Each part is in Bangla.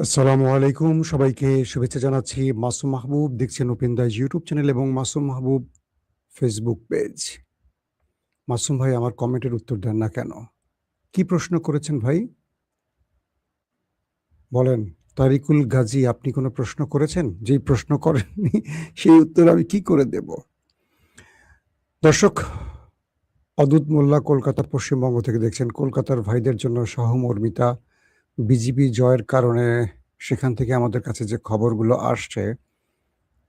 আসসালামু আলাইকুম, সবাইকে শুভেচ্ছা জানাচ্ছি। মাসুম মাহবুব দেখছেন ওপেন দাইজ ইউটিউব চ্যানেল এবং মাসুম মাহবুব ফেসবুক পেজ। মাসুম ভাই আমার কমেন্টের উত্তর দেন না কেন? কি প্রশ্ন করেছেন ভাই? বলেন। তারিকুল গাজী, আপনি কোনো প্রশ্ন করেছেন? যেই প্রশ্ন করেননি সেই উত্তর আমি কি করে দেব? দর্শক, অদূত মোল্লা কলকাতার পশ্চিমবঙ্গ থেকে দেখছেন। কলকাতার ভাইদের জন্য সহমর্মিতা। বিজেপি জয়ের কারণে সেখান থেকে আমাদের কাছে যে খবরগুলো আসছে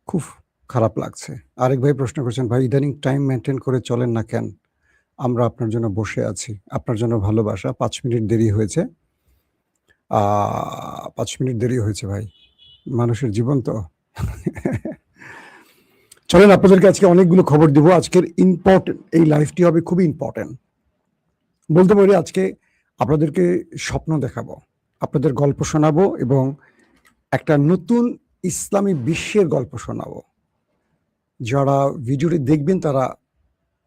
খুব খারাপ লাগছে। আরেক ভাই প্রশ্ন করেছেন, ভাই ইদানিং টাইম মেইনটেইন করে চলেন না কেন? আমরা আপনার জন্য বসে আছি। আপনার জন্য ভালোবাসা। ৫ মিনিট দেরি হয়েছে। ৫ মিনিট দেরি হয়েছে ভাই। মানুষের জীবন তো। চলেন আপনাদেরকে আজকে অনেকগুলো খবর দিব। আজকের ইম্পর্টেন্ট এই লাইভটি হবে খুবই ইম্পর্টেন্ট। বলতে পারি আজকে আপনাদেরকে স্বপ্ন দেখাবো। আপনাদের গল্প শোনাবো এবং একটা নতুন ইসলামী বিশ্বের গল্প শোনাবো। যারা ভিডিওটি দেখবেন তারা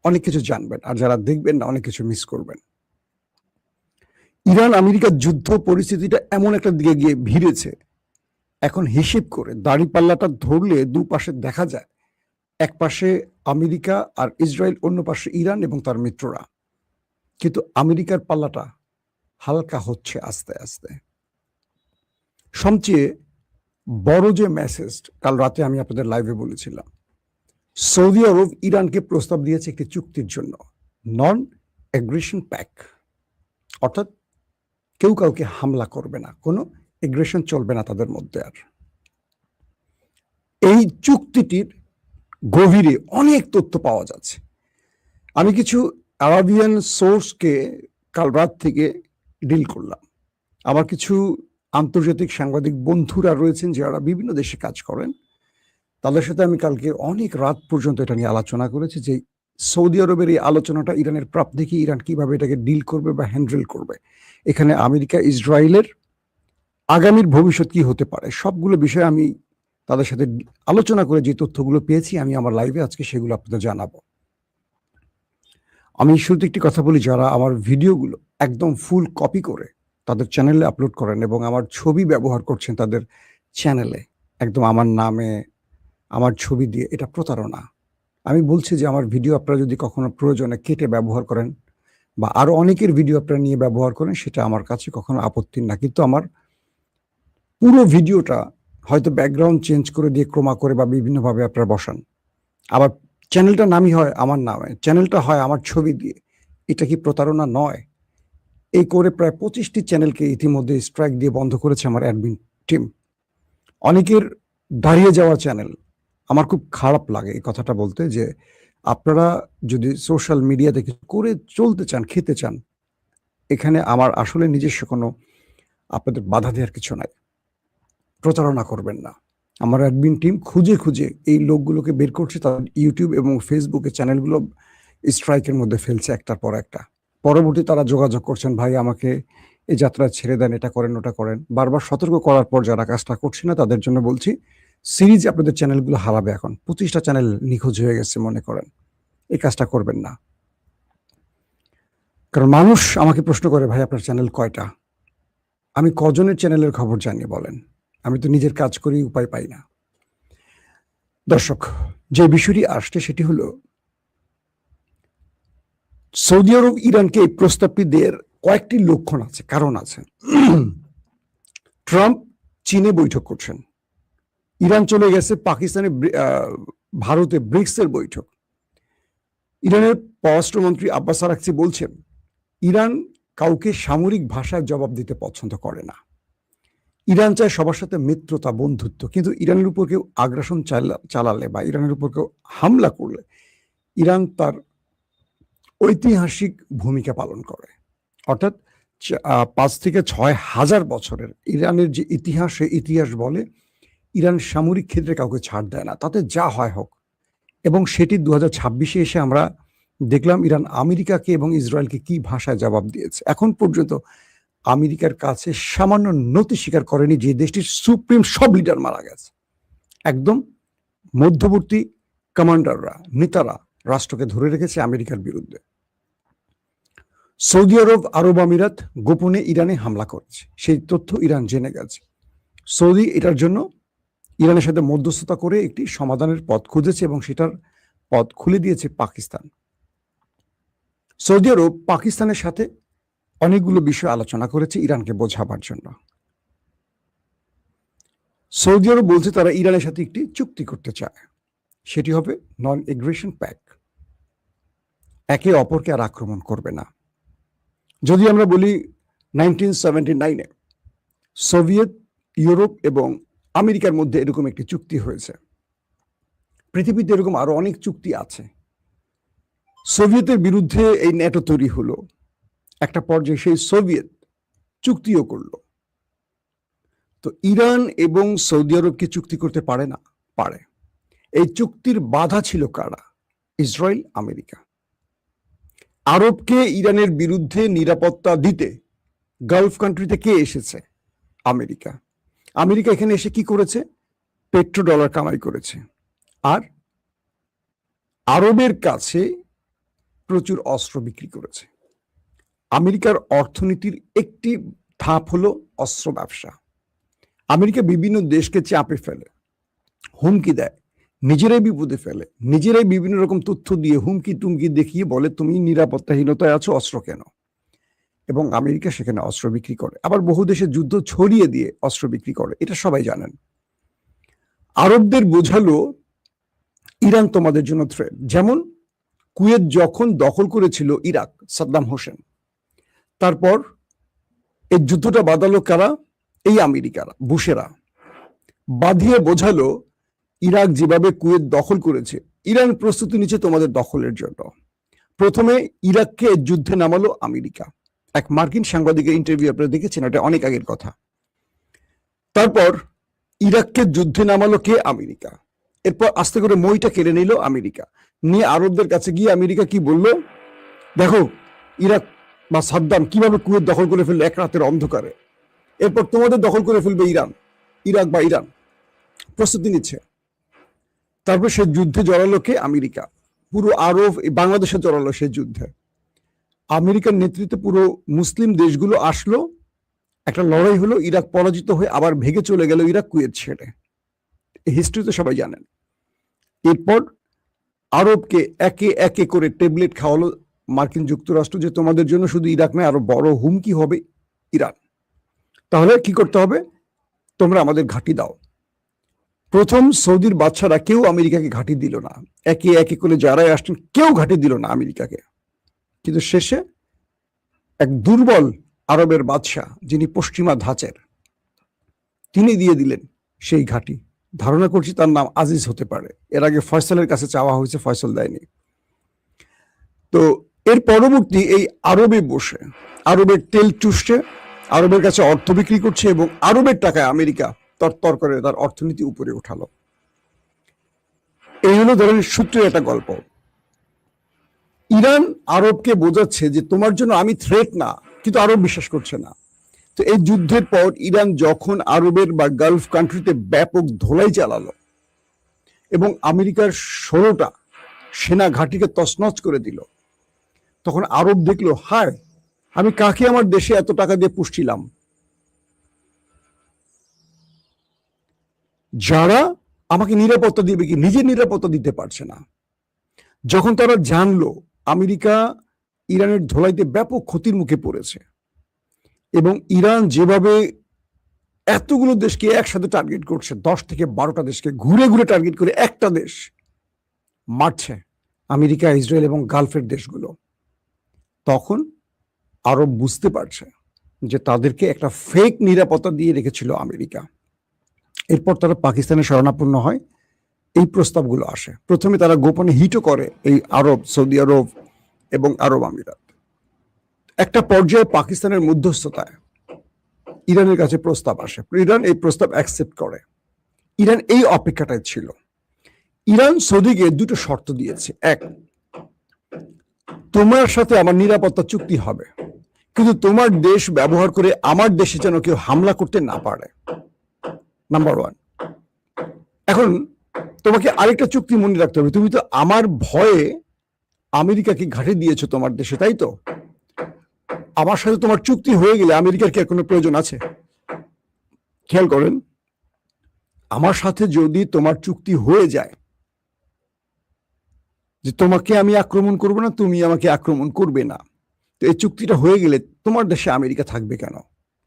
অনেক কিছু জানবেন, আর যারা দেখবেন না অনেক কিছু মিস করবেন। ইরান আমেরিকার যুদ্ধ পরিস্থিতিটা এমন একটা দিকে গিয়ে ভিড়েছে, এখন হিসেব করে দাড়িপাল্লাটা ধরলে দুপাশে দেখা যায়, এক পাশে আমেরিকা আর ইসরায়েল, অন্য পাশে ইরান এবং তার মিত্ররা। কিন্তু আমেরিকার পাল্লাটা হালকা হচ্ছে আস্তে আস্তে। সবচেয়ে বড় যে মেসেজ, কাল রাতে আমি আপনাদের লাইভে বলেছিলাম, সৌদি আরব ইরানকে প্রস্তাব দিয়েছে একটি চুক্তির জন্য, নন অ্যাগ্রেশন প্যাক, অর্থাৎ কেউ কাউকে হামলা করবে না, কোনো এগ্রেশন চলবে না তাদের মধ্যে। আর এই চুক্তিটির গভীরে অনেক তথ্য পাওয়া যাচ্ছে। আমি কিছু আরাবিয়ান সোর্সকে কাল রাত থেকে ডিল করলাম। আমার কিছু আন্তর্জাতিক সাংবাদিক বন্ধুরা রয়েছেন যারা বিভিন্ন দেশে কাজ করেন, তাদের সাথে আমি কালকে অনেক রাত পর্যন্ত এটা নিয়ে আলোচনা করেছি যে সৌদি আরবের এই আলোচনাটা ইরানের প্রাপ্তি কি, ইরান কিভাবে এটাকে ডিল করবে বা হ্যান্ডেল করবে, এখানে আমেরিকা ইসরায়েলের আগামীর ভবিষ্যৎ কি হতে পারে, সবগুলো বিষয়ে আমি তাদের সাথে আলোচনা করে যে তথ্যগুলো পেয়েছি আমি আমার লাইভে আজকে সেগুলো আপনাদের জানাবো। আমি শুরুতে একটি কথা বলি, যারা আমার ভিডিওগুলো একদম ফুল কপি করে তাদের চ্যানেলে আপলোড করেন এবং আমার ছবি ব্যবহার করছেন তাদের চ্যানেলে, একদম আমার নামে আমার ছবি দিয়ে, এটা প্রতারণা। আমি বলছি যে আমার ভিডিও আপনারা যদি কখনো প্রয়োজনে কেটে ব্যবহার করেন বা আরো অনেকের ভিডিও আপনারা নিয়ে ব্যবহার করেন, সেটা আমার কাছে কখনো আপত্তির না, কিন্তু আমার পুরো ভিডিওটা হয়তো ব্যাকগ্রাউন্ড চেঞ্জ করে দিয়ে ক্রমা করে বা বিভিন্নভাবে আপনারা বসান, আবার চ্যানেলটা নামই হয় আমার নামে, চ্যানেলটা হয় আমার ছবি দিয়ে, এটা কি প্রতারণা নয়? এই করে প্রায় 25টি চ্যানেলকে ইতিমধ্যে স্ট্রাইক দিয়ে বন্ধ করেছে আমার অ্যাডমিন টিম। অনেকের দাঁড়িয়ে যাওয়া চ্যানেল। আমার খুব খারাপ লাগে এই কথাটা বলতে, যে আপনারা যদি সোশ্যাল মিডিয়াতে কিছু করে চলতে চান, খেতে চান, এখানে আমার আসলে নিজস্ব কোনো আপনাদের বাধা দেওয়ার কিছু নাই। প্রতারণা করবেন না। আমার অ্যাডমিন টিম খুঁজে খুঁজে এই লোকগুলোকে বের করছে, তাদের ইউটিউব এবং ফেসবুকে চ্যানেলগুলো স্ট্রাইকের মধ্যে ফেলছে একটার পর একটা। পরবর্তী তারা যোগাযোগ করছেন, ভাই আমাকে এই যাত্রা ছেড়ে দেন, এটা করেন ওটা করেন। বারবার সতর্ক করার পর যারা কাজটা করছে না তাদের জন্য বলছি, সিরিজ আপনাদের চ্যানেলগুলো হারাবে। এখন 25টা চ্যানেল নিখোঁজ হয়ে গেছে মনে করেন। এই কাজটা করবেন না, কারণ মানুষ আমাকে প্রশ্ন করে, ভাই আপনার চ্যানেল কয়টা? আমি কজনের চ্যানেলের খবর জানি বলেন? আমি তো নিজের কাজ করি, উপায় পাই না। দর্শক, যে বিষয়টি আসছে সেটি হলো, সৌদি আরব ইরানকে এই প্রস্তাবটি দেওয়ার কয়েকটি লক্ষণ আছে, কারণ আছে। ট্রাম্প চীনে বৈঠক করছেন, ইরান চলে গেছে পাকিস্তানে, ভারতে ব্রিক্সের বৈঠক। ইরানের পররাষ্ট্রমন্ত্রী আব্বাস আরাকচি বলছেন, ইরান কাউকে সামরিক ভাষায় জবাব দিতে পছন্দ করে না। ইরান চায় সবার সাথে মিত্রতা, বন্ধুত্ব, কিন্তু ইরানের উপর কেউ আগ্রাসন চালালে বা ইরানের উপর কেউ হামলা করলে ইরান তার ঐতিহাসিক ভূমিকা পালন করে। অর্থাৎ 5 থেকে 6 হাজার বছরের ইরানের যে ইতিহাস, সেই ইতিহাস বলে ইরান সামরিক ক্ষেত্রে কাউকে ছাড় দেয় না, তাতে যা হয় হোক। এবং সেটি 2026-এ এসে আমরা দেখলাম ইরান আমেরিকাকে এবং ইসরায়েলকে কি ভাষায় জবাব দিয়েছে। এখন পর্যন্ত আমেরিকার কাছে সামান্য নতি স্বীকার করেনি, যে দেশটির সুপ্রিম সব লিডার মারা গেছে। একদম মধ্যবর্তী কমান্ডাররা, নেতারা রাষ্ট্রকে ধরে রেখেছে আমেরিকার বিরুদ্ধে। সৌদি আরব, আরব আমিরাত গোপনে ইরানে হামলা করেছে, সেই তথ্য ইরান জেনে গেছে। সৌদি এটার জন্য ইরানের সাথে মধ্যস্থতা করে একটি সমাধানের পথ খুঁজেছে এবং সেটার পথ খুলে দিয়েছে পাকিস্তান। সৌদি আরব পাকিস্তানের সাথে অনেকগুলো বিষয় আলোচনা করেছে ইরানকে বোঝাবার জন্য। সৌদি আরব বলছে তারা ইরানের সাথে একটি চুক্তি করতে চায়, সেটি হবে নন এগ্রেশন প্যাক্ট, একে অপরকে আর আক্রমণ করবে না। যদি আমরা বলি 1979-এ সোভিয়েত ইউরোপ এবং আমেরিকার মধ্যে এরকম একটি চুক্তি হয়েছে। পৃথিবীতে এরকম আরো অনেক চুক্তি আছে। সোভিয়েতের বিরুদ্ধে এই ন্যাটো তৈরি হলো, একটা পর্যায়ে সেই সোভিয়েত চুক্তিও করলো। তো ইরান এবং সৌদি আরব কি চুক্তি করতে পারে না? পারে। এই চুক্তির বাধা ছিল কারা? Israel, America. আরবকে ইরানের বিরুদ্ধে নিরাপত্তা দিতে গালফ কান্ট্রিতে কে এসেছে? আমেরিকা। আমেরিকা এখানে এসে কি করেছে? পেট্রো ডলার কামাই করেছে, আর আরবের কাছে প্রচুর অস্ত্র বিক্রি করেছে। আমেরিকার অর্থনীতির একটি ধাপ হলো অস্ত্র ব্যবসা। আমেরিকা বিভিন্ন দেশকে চাপে ফেলে, হুমকি দেয়, নিজেরাই বিপদে ফেলে, নিজেরাই বিভিন্ন রকম তথ্য দিয়ে হুমকি টুমকি দেখিয়ে বলে তুমি নিরাপত্তাহীনতায় আছো, অস্ত্র কেন। এবং আমেরিকা সেখানে অস্ত্র বিক্রি করে, আবার বহু দেশে যুদ্ধ ছড়িয়ে দিয়ে অস্ত্র বিক্রি করে, এটা সবাই জানেন। আরবদের বোঝালো ইরান তোমাদের জন্য থ্রেট। যেমন কুয়েত যখন দখল করেছিল ইরাক, সাদ্দাম হোসেন, তারপর এই যুদ্ধটা বাঁধালো কারা? এই আমেরিকারা, বুশেরা বাঁধিয়ে বোঝালো ইরাক যেভাবে কুয়েত দখল করেছে, ইরান প্রস্তুতি নিচ্ছে তোমাদের দখলের জন্য। প্রথমে ইরাককে যুদ্ধে নামালো আমেরিকা। এক মার্কিন সাংবাদিকের ইন্টারভিউ আপনারা দেখেছেন, এটা অনেক আগের কথা। তারপর ইরাককে যুদ্ধে নামালো কে? আমেরিকা। এরপর আস্তে করে মইটা কেড়ে নিল আমেরিকা, নিয়ে আরবদের কাছে গিয়ে আমেরিকা কি বলল? দেখো ইরাক বা সাদ্দাম কিভাবে কুয়েত দখল করে ফেললো এক রাতের অন্ধকারে, এরপর তোমাদের দখল করে ফেলবে ইরান, ইরাক বা ইরান প্রস্তুতি নিচ্ছে। তারপর সে যুদ্ধে জড়ালো কে? আমেরিকা। পুরো আরব, বাংলাদেশে জড়ালো সে যুদ্ধে। আমেরিকার নেতৃত্বে পুরো মুসলিম দেশগুলো আসলো, একটা লড়াই হলো, ইরাক পরাজিত হয়ে আবার ভেগে চলে গেল ইরাক কুয়েত ছেড়ে। এই হিস্ট্রি তো সবাই জানেন। এরপর আরবকে একে একে করে ট্যাবলেট খাওয়ালো মার্কিন যুক্তরাষ্ট্র যে তোমাদের জন্য শুধু ইরাক নয়, আরো বড় হুমকি হবে ইরান। তাহলে কি করতে হবে? তোমরা আমাদের ঘাঁটি দাও। প্রথম সৌদির বাদশারা কেউ আমেরিকাকে ঘাঁটি দিল না, একে একে করে যারাই আসছেন কেউ ঘাঁটি দিল না আমেরিকাকে। কিন্তু শেষে এক দুর্বল আরবের বাদশাহ, যিনি পশ্চিমা ধাঁচের, তিনি দিয়ে দিলেন সেই ঘাঁটি। ধারণা করছি তার নাম আজিজ হতে পারে। এর আগে ফয়সালের কাছে চাওয়া হয়েছে, ফয়সাল দেয়নি। তো এর পরবর্তী এই আরবে বসে আরবের তেল চুষছে, আরবের কাছে অর্থ বিক্রি করছে এবং আরবের টাকায় আমেরিকা তরতর করে তার অর্থনীতি উপরে উঠালো। এই হলো ধরেন সূত্রের একটা গল্প। ইরান আরবকে বোঝাচ্ছে যে তোমার জন্য আমি থ্রেট না, কিন্তু আরব বিশ্বাস করছে না। তো এই যুদ্ধের পর ইরান যখন আরবের বা গালফ কান্ট্রিতে ব্যাপক ধোলাই চালালো এবং আমেরিকার 16টা সেনা ঘাঁটিকে তছনছ করে দিল, তখন আরব দেখলো হায়, আমি কাকে আমার দেশে এত টাকা দিয়ে পুষছিলাম, যারা আমাকে নিরাপত্তা দিবে কি নিজের নিরাপত্তা দিতে পারছে না। যখন তারা জানলো আমেরিকা ইরানের ধোলাইতে ব্যাপক ক্ষতির মুখে পড়েছে এবং ইরান যেভাবে এতগুলো দেশকে একসাথে টার্গেট করছে, 10 থেকে 12টা দেশকে ঘুরে ঘুরে টার্গেট করে একটা দেশ মারছে, আমেরিকা, ইসরায়েল এবং গালফের দেশগুলো, তখন আরব বুঝতে পারছে যে তাদেরকে একটা ফেক নিরাপত্তা দিয়ে রেখেছিল আমেরিকা। এরপর তারা পাকিস্তানে শরণাপন্ন হয়। এই প্রস্তাবগুলো আসে। প্রথমে তারা গোপনে হিটও করে এই আরব, সৌদি আরব এবং আরব আমিরাত। একটা পর্যায়ে পাকিস্তানের মধ্যস্থতায় ইরানের কাছে প্রস্তাব আসে, ইরান এই প্রস্তাব অ্যাকসেপ্ট করে। ইরান এই অপেক্ষাটাই ছিল। ইরান সৌদিকে দুটো শর্ত দিয়েছে। এক, তোমার সাথে আমার নিরাপত্তা চুক্তি হবে, কিন্তু তোমার দেশ ব্যবহার করে আমার দেশে যেন কেউ হামলা করতে না পারে, নাম্বার 1। এখন তোমাকে আরেকটা চুক্তি মনে রাখতে হবে, তুমি তো আমার ভয়ে আমেরিকাকে ঘাঁটি দিয়েছো তোমার দেশে, তাই তো? আমার সাথে তোমার চুক্তি হয়ে গেলে আমেরিকার কি কোনো প্রয়োজন আছে? খেয়াল করেন, আমার সাথে যদি তোমার চুক্তি হয়ে যায় যে তোমাকে আমি আক্রমণ করব না, তুমি আমাকে আক্রমণ করবে না, তো এই চুক্তিটা হয়ে গেলে তোমার দেশে আমেরিকা থাকবে কেন?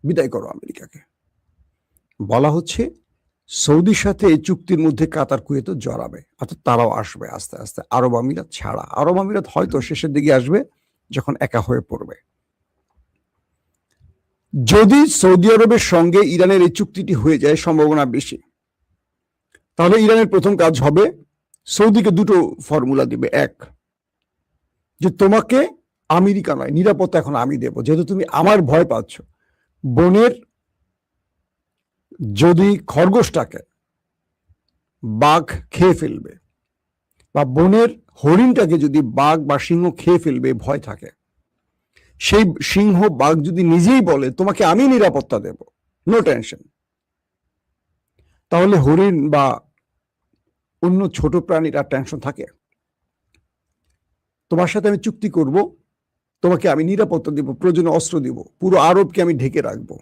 বিদায় করো আমেরিকাকে। বলা হচ্ছে সৌদির সাথে এই চুক্তির মধ্যে কাতার কুয়েত জড়াবে, অর্থাৎ তারাও আসবে আস্তে আস্তে, আরব আমিরাত ছাড়া। আরব আমিরাত হয়তো শেষের দিকে আসবে যখন একা হয়ে পড়বে। যদি সৌদি আরবের সঙ্গে ইরানের এই চুক্তিটি হয়ে যায়, সম্ভাবনা বেশি, তাহলে ইরানের প্রথম কাজ হবে সৌদিকে দুটো ফর্মুলা দিবে। এক, যে তোমাকে আমেরিকা নয়, নিরাপত্তা এখন আমি দেব, যেহেতু তুমি আমার ভয় পাচ্ছ। বনের যদি খরগোশটাকে বাঘ খেয়ে ফেলবে, বা বনের হরিণটাকে যদি বাঘ বা সিংহ খেয়ে ফেলবে ভয় থাকে, সেই সিংহ বাঘ যদি নিজেই বলে তোমাকে আমি নিরাপত্তা দেব, নো টেনশন, তাহলে হরিণ বা অন্য ছোট প্রাণীর আর টেনশন থাকে? তোমার সাথে আমি চুক্তি করব, তোমাকে আমি নিরাপত্তা দেব, প্রয়োজনে অস্ত্র দিব, পুরো আরবকে আমি ঢেকে রাখবো,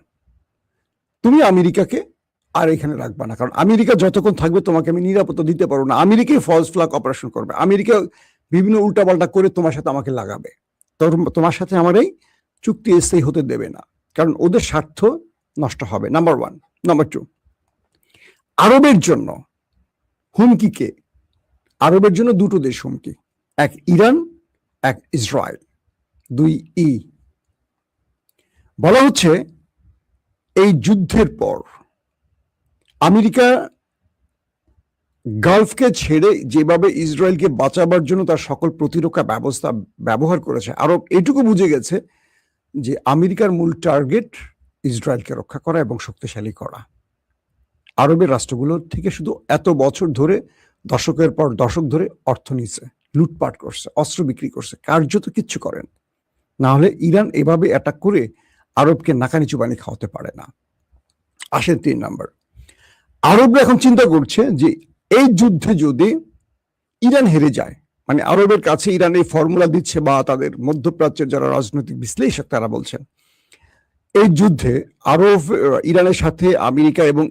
তুমি আমেরিকাকে আর এখানে রাখবা না, কারণ আমেরিকা যতক্ষণ থাকবে তোমাকে আমি নিরাপত্তা দিতে পারবো না। আমেরিকাই ফলস ফ্ল্যাগ অপারেশন করবে, আমেরিকা বিভিন্ন উল্টাপাল্টা করে তোমার সাথে আমাকে লাগাবে, তোমার সাথে আমার এই চুক্তি স্থায়ী হতে দেবে না, কারণ ওদের স্বার্থ নষ্ট হবে, নাম্বার ওয়ান। নাম্বার টু, আরবের জন্য হুমকি কে? আরবের জন্য দুটো দেশ হুমকি, এক ইরান, এক ইসরায়েল, দুই ই। বলা হচ্ছে এই যুদ্ধের পর আমেরিকা গালফকে ছেড়ে যেভাবে ইসরায়েলকে বাঁচাবার জন্য তার সকল প্রতিরক্ষা ব্যবস্থা ব্যবহার করেছে, আরব এটুকু বুঝে গেছে যে আমেরিকার মূল টার্গেট ইসরায়েলকে রক্ষা করা এবং শক্তিশালী করা। আরবের রাষ্ট্রগুলোর থেকে শুধু এত বছর ধরে, দশকের পর দশক ধরে অর্থ নিচ্ছে, লুটপাট করছে, অস্ত্র বিক্রি করছে, কার্যত কিচ্ছু করেন না। হলে ইরান এভাবে অ্যাটাক করে আরবকে নাকানি চুবানি খাওয়াতে পারে না। আসেন 3 নাম্বার, আরবরা এখন চিন্তা করছে যে এই যুদ্ধে যদি ইরান হেরে যায়, মানে আরবের কাছে ইরান এই ফর্মুলা দিচ্ছে, বা তাদের মধ্যপ্রাচ্যের যারা রাজনৈতিক বিশ্লেষক তারা বলছেন এই যুদ্ধে আরব, ইরানের সাথে আমেরিকা এবং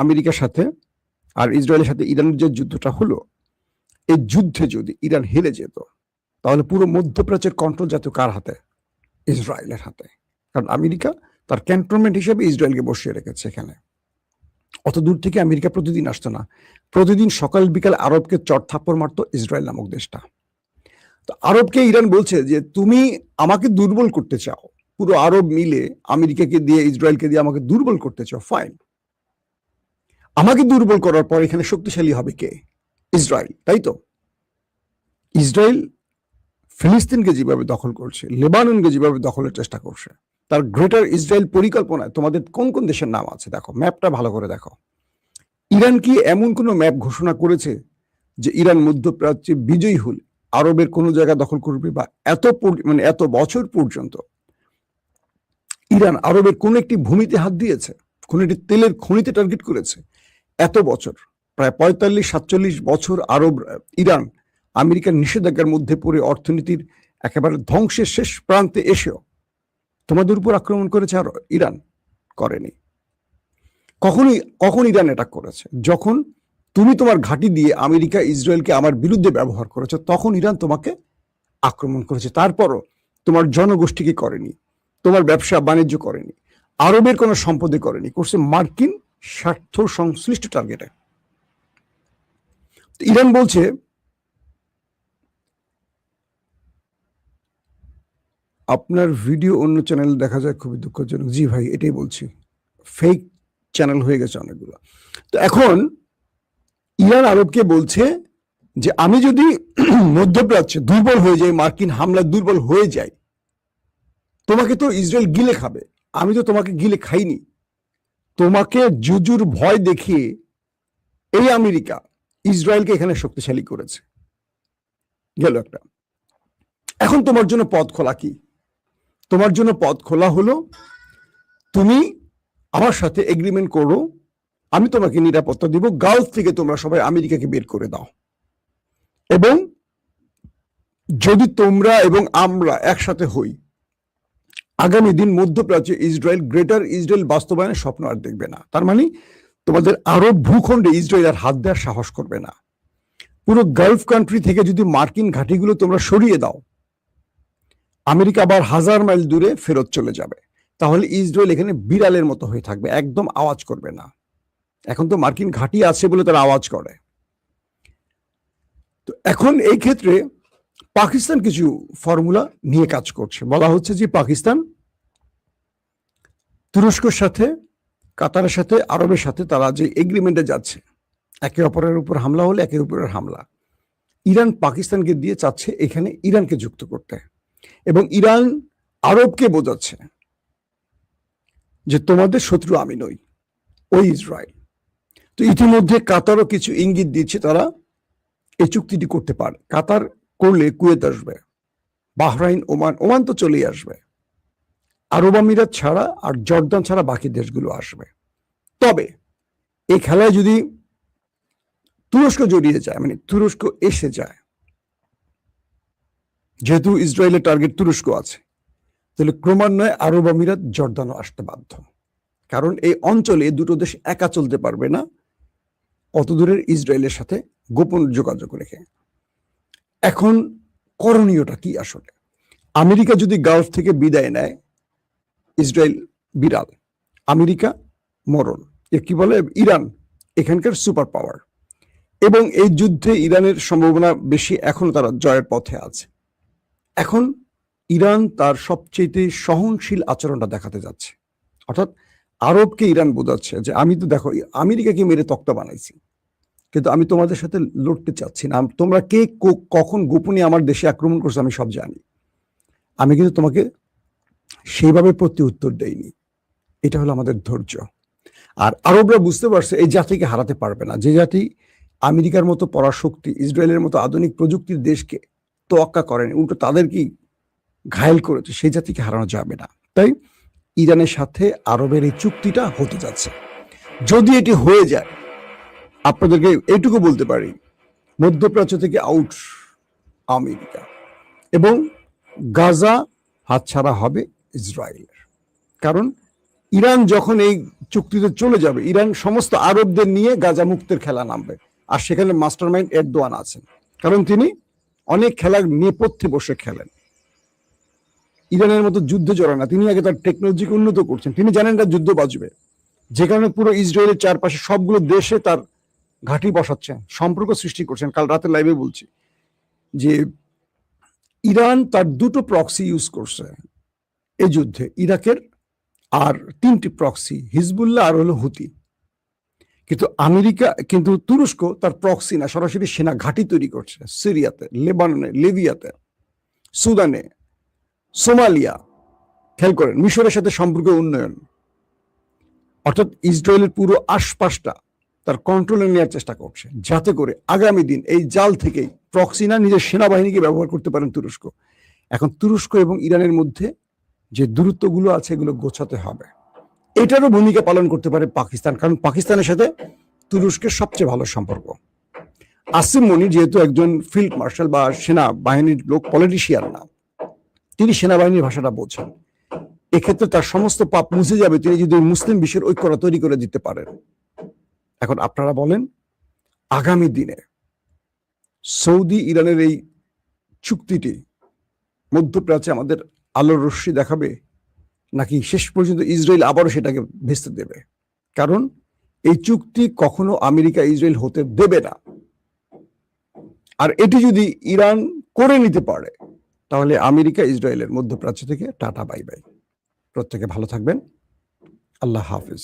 আমেরিকার সাথে আর ইসরায়েলের সাথে ইরানের যে যুদ্ধটা হলো, এই যুদ্ধে যদি ইরান হেরে যেত, তাহলে পুরো মধ্যপ্রাচ্যের কন্ট্রোল যেত কার হাতে? ইসরায়েলের হাতে। কারণ আমেরিকা তার ক্যান্টনমেন্ট হিসেবে ইসরায়েলকে বসিয়ে রেখেছে এখানে। অত দূর থেকে আমেরিকা প্রতিদিন আসতো না, প্রতিদিন সকাল বিকাল আরবকে চট থাপ্পড় মারতো ইসরায়েল নামক দেশটা। তো আরবকে ইরান বলছে যে তুমি আমাকে দুর্বল করতে চাও, পুরো আরব মিলে আমেরিকাকে দিয়ে ইসরায়েলকে দিয়ে আমাকে দুর্বল করতে চাও, ফাইন। আমাকে দুর্বল করার পর এখানে শক্তিশালী হবে কে? ইসরায়েল, তাই তো? ইসরায়েল ফিলিস্তিনকে যেভাবে দখল করছে, লেবাননকে যেভাবে দখলের চেষ্টা করছে, তার গ্রেটার ইসরায়েল পরিকল্পনায় তোমাদের কোন কোন দেশের নাম আছে দেখো, ম্যাপটা ভালো করে দেখো। ইরান কি এমন কোন ম্যাপ ঘোষণা করেছে যে ইরান মধ্যপ্রাচ্যে বিজয়ী হলে আরবের কোন জায়গা দখল করবে? বা এত বছর পর্যন্ত ইরান আরবের কোন একটি ভূমিতে হাত দিয়েছে? কোন একটি তেলের খনিতে টার্গেট করেছে? এত বছর, প্রায় 45-47 বছর ইরান আমেরিকার নিষেধাজ্ঞার মধ্যে পড়ে অর্থনীতির একেবারে ধ্বংসের শেষ প্রান্তে এসেও তোমাদের উপর আক্রমণ করেছে আর ইরান করেনি। কখন ইরান অ্যাটাক করেছে? যখন তুমি তোমার ঘাঁটি দিয়ে আমেরিকা ইসরায়েলকে আমার বিরুদ্ধে ব্যবহার করেছো, তখন ইরান তোমাকে আক্রমণ করেছে। তারপরও তোমার জনগোষ্ঠীকে করেনি, তোমার ব্যবসা বাণিজ্য করেনি, আরবের কোনো সম্পদে করেনি, করছে মার্কিন স্বার্থ সংশ্লিষ্ট টার্গেটে। ইরান বলছে আপনার ভিডিও অন্য চ্যানেল দেখা যায়, খুবই দুঃখজনক। জি ভাই, এটাই বলছি, ফেক চ্যানেল হয়ে গেছে অনেকগুলো। তো এখন ইরান আরবকে বলছে যে আমি যদি মধ্যপ্রাচ্যে দুর্বল হয়ে যাই, মার্কিন হামলা দুর্বল হয়ে যায়, তোমাকে তো ইসরায়েল গিলে খাবে, আমি তো তোমাকে গিলে খাইনি। তোমাকে জুজুর ভয় দেখিয়ে এই আমেরিকা ইসরায়েলকে এখানে শক্তিশালী করেছে, গেল একটা। এখন তোমার জন্য পথ খোলা কি? তোমার জন্য পথ খোলা হলো তুমি আমার সাথে এগ্রিমেন্ট করো, আমি তোমাকে নিরাপত্তা দিব, গালফ থেকে তোমরা সবাই আমেরিকাকে বের করে দাও, এবং যদি তোমরা এবং আমরা একসাথে হই, আগামী দিন মধ্যপ্রাচ্যে ইসরায়েল গ্রেটার ইসরায়েল বাস্তবায়নের স্বপ্ন আর দেখবে না। তার মানে তোমাদের আরব ভূখণ্ডে ইসরায়েল আর হাত দেওয়ার সাহস করবে না। পুরো গালফ কান্ট্রি থেকে যদি মার্কিন ঘাঁটিগুলো তোমরা সরিয়ে দাও, আমেরিকা আবার 1000 মাইল দূরে ফেরত চলে যাবে। তাহলে ইসরায়েল এখানে বিড়ালের মতো হয়ে থাকবে, একদম আওয়াজ করবে না। এখন তো মার্কিন ঘাঁটি আছে বলে তারা আওয়াজ করে। তো এখন এই ক্ষেত্রে পাকিস্তান কিছু ফর্মুলা নিয়ে কাজ করছে। বলা হচ্ছে যে পাকিস্তান তুরস্কের সাথে, কাতারের সাথে, আরবের সাথে তারা যে এগ্রিমেন্টে যাচ্ছে, একে অপরের উপর হামলা হলে একে অপরের হামলা, ইরান পাকিস্তানকে দিয়ে চাচ্ছে এখানে ইরানকে যুক্ত করতে, এবং ইরান আরবকে বোঝাচ্ছে যে তোমাদের শত্রু আমি নই, ওই ইসরায়েল। তো ইতিমধ্যে কাতারও কিছু ইঙ্গিত দিচ্ছে তারা এই চুক্তিটি করতে পারে। কাতার করলে কুয়েত আসবে, বাহরাইন, ওমান তো চলেই আসবে, আরব আমিরাত ছাড়া আর জর্দান ছাড়া বাকি দেশগুলো আসবে। তবে এই খেলায় যদি তুরস্ক জড়িয়ে যায়, মানে তুরস্ক এসে যায়, যেহেতু ইসরায়েলের টার্গেট তুরস্ক আছে, তাহলে ক্রমান্বয়ে আরব আমিরাত, জর্দানও আসতে বাধ্য। কারণ এই অঞ্চলে দুটো দেশ একা চলতে পারবে না অত দূরের ইসরায়েলের সাথে গোপন যোগাযোগ রেখে। এখন করণীয়টা কি আসলে? আমেরিকা যদি গালফ থেকে বিদায় নেয়, ইসরায়েল বিড়াল, আমেরিকা মরণ। এর কি বলে? ইরান এখানকার সুপার পাওয়ার, এবং এই যুদ্ধে ইরানের সম্ভাবনা বেশি, এখন তারা জয়ের পথে আছে। এখন ইরান তার সবচেয়ে সহনশীল আচরণটা দেখাতে যাচ্ছে, অর্থাৎ আরবকে ইরান বোঝাচ্ছে যে আমি তো দেখো আমেরিকাকে মেরে তক্তা বানাইছি, কিন্তু আমি তোমাদের সাথে লড়তে চাচ্ছি না। তোমরা কে কখন গোপনে আমার দেশে আক্রমণ করছো আমি সব জানি, আমি কিন্তু তোমাকে সেইভাবে প্রতি উত্তর দেইনি। এটা হলো আমাদের ধৈর্য। আর আরবরা বুঝতে পারছে এই জাতিকে হারাতে পারবে না। যে জাতি আমেরিকার মতো পরাশক্তি, ইসরায়েলের মতো আধুনিক প্রযুক্তির দেশকে তোয়াক্কা করেনি, উল্টো তাদেরকেই ঘায়েল করেছে, সেই জাতিকে হারানো যাবে না। তাই ইরানের সাথে আরবের এই চুক্তিটা হতে যাচ্ছে। যদি এটি হয়ে যায়, আপনাদেরকে এইটুকু বলতে পারি, মধ্যপ্রাচ্য থেকে আউট আমেরিকা, এবং গাজা হাতছাড়া হবে ইসরায়েলের। কারণ ইরান যখন এই চুক্তিতে চলে যাবে, ইরান সমস্ত আরবদের নিয়ে গাজা মুক্তের খেলা নামবে, আর সেখানে মাস্টার মাইন্ড এরদোয়ান আছেন, কারণ তিনি অনেক খেলার নেপথ্যে বসে খেলেন। ইরানের মতো যুদ্ধে জড়ান না, তিনি আগে তার টেকনোলজিকে উন্নত করছেন, তিনি জানেন না যুদ্ধ বাজবে, যে কারণে পুরো ইসরায়েলের চারপাশে সবগুলো দেশে তার ঘাঁটি বসাচ্ছেন, সম্পর্ক সৃষ্টি করছেন। কাল রাতে লাইভে বলছি যে ইরান তার দুটো প্রক্সি ইউজ করছে এই যুদ্ধে, ইরাকের আর 3টি প্রক্সি, হিজবুল্লাহ আর হলো হুতি। কিন্তু আমেরিকা, কিন্তু তুরস্ক তার প্রক্সি না, সরাসরি সেনা ঘাঁটি তৈরি করছে সিরিয়াতে, লেবাননে, লিবিয়াতে, সুদানে, সোমালিয়া, খেয়াল করেন মিশরের সাথে সম্পর্ক উন্নয়ন, অর্থাৎ ইসরায়েলের পুরো আশপাশটা তার কন্ট্রোলে নেওয়ার চেষ্টা করছে, যাতে করে আগামী দিন এই জাল থেকেই প্রক্সি না, নিজের সেনাবাহিনীকে ব্যবহার করতে পারেন তুরস্ক। এখন তুরস্ক এবং ইরানের মধ্যে যে দূরত্বগুলো আছে এগুলো গোছাতে হবে। এটারও ভূমিকা পালন করতে পারে পাকিস্তান, কারণ পাকিস্তানের সাথে তুরস্কের সবচেয়ে ভালো সম্পর্ক। আসিম মনির যেহেতু একজন ফিল্ড মার্শাল বা সেনাবাহিনীর লোক, পলিটিশিয়ান না, তিনি সেনাবাহিনীর ভাষাটা বোঝেন। এক্ষেত্রে তার সমস্ত পাপ মুছে যাবে তিনি যদি মুসলিম বিশ্বের ঐক্যতা তৈরি করে দিতে পারেন। এখন আপনারা বলেন, আগামী দিনে সৌদি ইরানের এই চুক্তিটি মধ্যপ্রাচ্যে আমাদের আলোর রশ্মি দেখাবে, নাকি শেষ পর্যন্ত ইসরায়েল আবারও সেটাকে ভেস্তে দেবে? কারণ এই চুক্তি কখনো আমেরিকা ইসরায়েল হতে দেবে না। আর এটি যদি ইরান করে নিতে পারে, তাহলে আমেরিকা ইসরায়েলের মধ্যপ্রাচ্য থেকে টাটা বাই বাই। প্রত্যেকে ভালো থাকবেন। আল্লাহ হাফিজ।